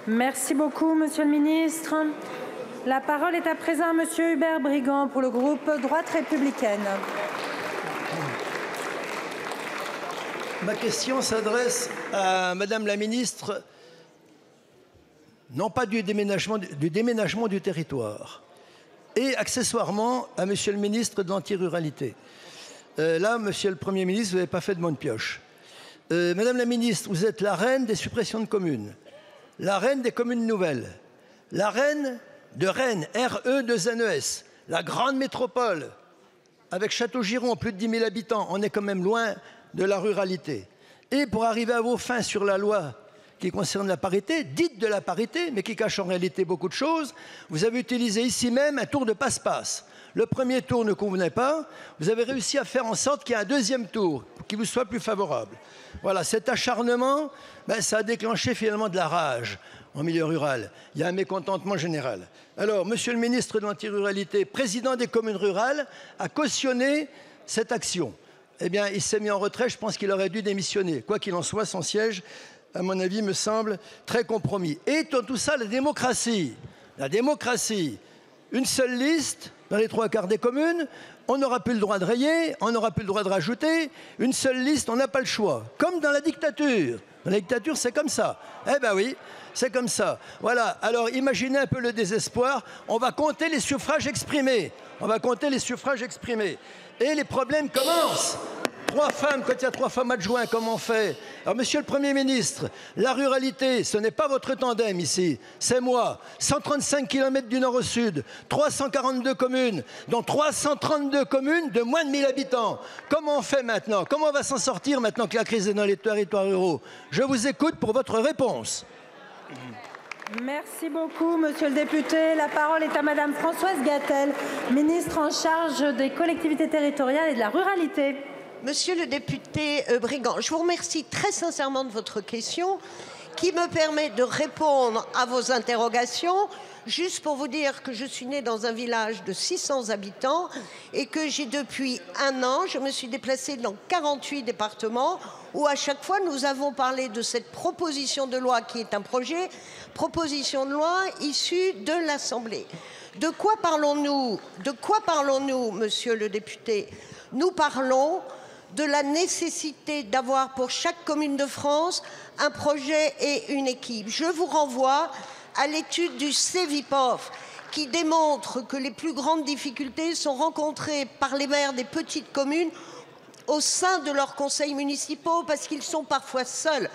Merci beaucoup, Monsieur le Ministre. La parole est à présent à Monsieur Hubert Brigand pour le groupe Droite républicaine. Ma question s'adresse à Madame la Ministre, non pas du déménagement du territoire, et accessoirement à Monsieur le Ministre de l'Antiruralité. Là, Monsieur le Premier ministre, vous n'avez pas fait de bonne pioche. Madame la Ministre, vous êtes la reine des suppressions de communes, la reine des communes nouvelles, la reine de Rennes, RE2NES, la grande métropole, avec Château-Giron, plus de 10 000 habitants, on est quand même loin de la ruralité. Et pour arriver à vos fins sur la loi qui concerne la parité, dite de la parité, mais qui cache en réalité beaucoup de choses, vous avez utilisé ici même un tour de passe-passe. Le premier tour ne convenait pas, vous avez réussi à faire en sorte qu'il y ait un deuxième tour qui vous soit plus favorable. Voilà, cet acharnement, ça a déclenché finalement de la rage en milieu rural. Il y a un mécontentement général. Alors, Monsieur le ministre de l'Antiruralité, président des communes rurales, a cautionné cette action. Eh bien, il s'est mis en retrait, je pense qu'il aurait dû démissionner. Quoi qu'il en soit, son siège, à mon avis, me semble très compromis. Et dans tout ça, la démocratie, une seule liste dans les 3/4 des communes, on n'aura plus le droit de rayer, on n'aura plus le droit de rajouter, une seule liste, on n'a pas le choix. Comme dans la dictature. Dans la dictature, c'est comme ça. Eh ben oui, c'est comme ça. Voilà, alors imaginez un peu le désespoir, on va compter les suffrages exprimés. On va compter les suffrages exprimés. Et les problèmes commencent. 3 femmes, quand il y a 3 femmes adjoints, comment on fait? Alors, Monsieur le Premier ministre, la ruralité, ce n'est pas votre tandem ici, c'est moi. 135 km du nord au sud, 342 communes, dont 332 communes de moins de 1000 habitants. Comment on fait maintenant? Comment on va s'en sortir maintenant que la crise est dans les territoires ruraux? Je vous écoute pour votre réponse. Merci beaucoup, Monsieur le député. La parole est à Madame Françoise Gatel, ministre en charge des collectivités territoriales et de la ruralité. Monsieur le député Brigand, je vous remercie très sincèrement de votre question qui me permet de répondre à vos interrogations. Juste pour vous dire que je suis née dans un village de 600 habitants et que j'ai depuis 1 an, je me suis déplacée dans 48 départements où à chaque fois nous avons parlé de cette proposition de loi qui est un projet, proposition de loi issue de l'Assemblée. De quoi parlons-nous? De quoi parlons-nous, monsieur le député? Nous parlons de la nécessité d'avoir pour chaque commune de France un projet et une équipe. Je vous renvoie à l'étude du Cevipof qui démontre que les plus grandes difficultés sont rencontrées par les maires des petites communes au sein de leurs conseils municipaux parce qu'ils sont parfois seuls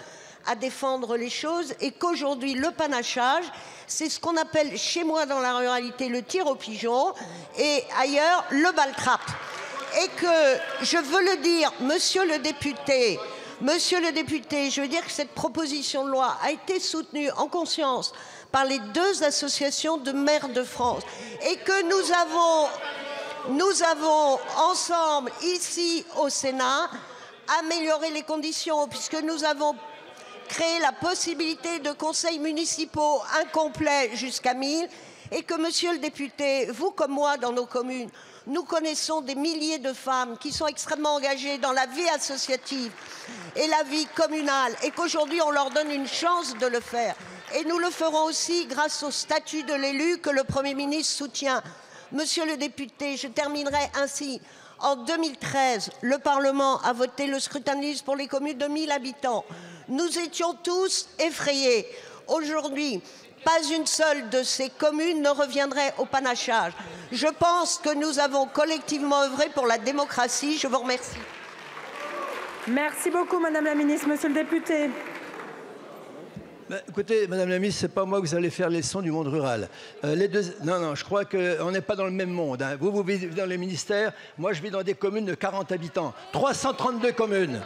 à défendre les choses et qu'aujourd'hui le panachage, c'est ce qu'on appelle chez moi dans la ruralité le tir au pigeon et ailleurs le bal-trap. Et que, je veux le dire, monsieur le député, je veux dire que cette proposition de loi a été soutenue en conscience par les 2 associations de maires de France et que nous avons ensemble, ici au Sénat, amélioré les conditions puisque nous avons créé la possibilité de conseils municipaux incomplets jusqu'à 1000 et que, monsieur le député, vous comme moi dans nos communes, nous connaissons des milliers de femmes qui sont extrêmement engagées dans la vie associative et la vie communale et qu'aujourd'hui on leur donne une chance de le faire. Et nous le ferons aussi grâce au statut de l'élu que le Premier ministre soutient. Monsieur le député, je terminerai ainsi. En 2013, le Parlement a voté le scrutin de liste pour les communes de 1000 habitants. Nous étions tous effrayés. Aujourd'hui, pas une seule de ces communes ne reviendrait au panachage. Je pense que nous avons collectivement œuvré pour la démocratie. Je vous remercie. Merci beaucoup, Madame la Ministre. Monsieur le député. Écoutez, Madame la Ministre, c'est pas moi que vous allez faire les leçons du monde rural. Non, je crois qu'on n'est pas dans le même monde. Hein. Vous vivez dans les ministères. Moi, je vis dans des communes de 40 habitants. 332 communes.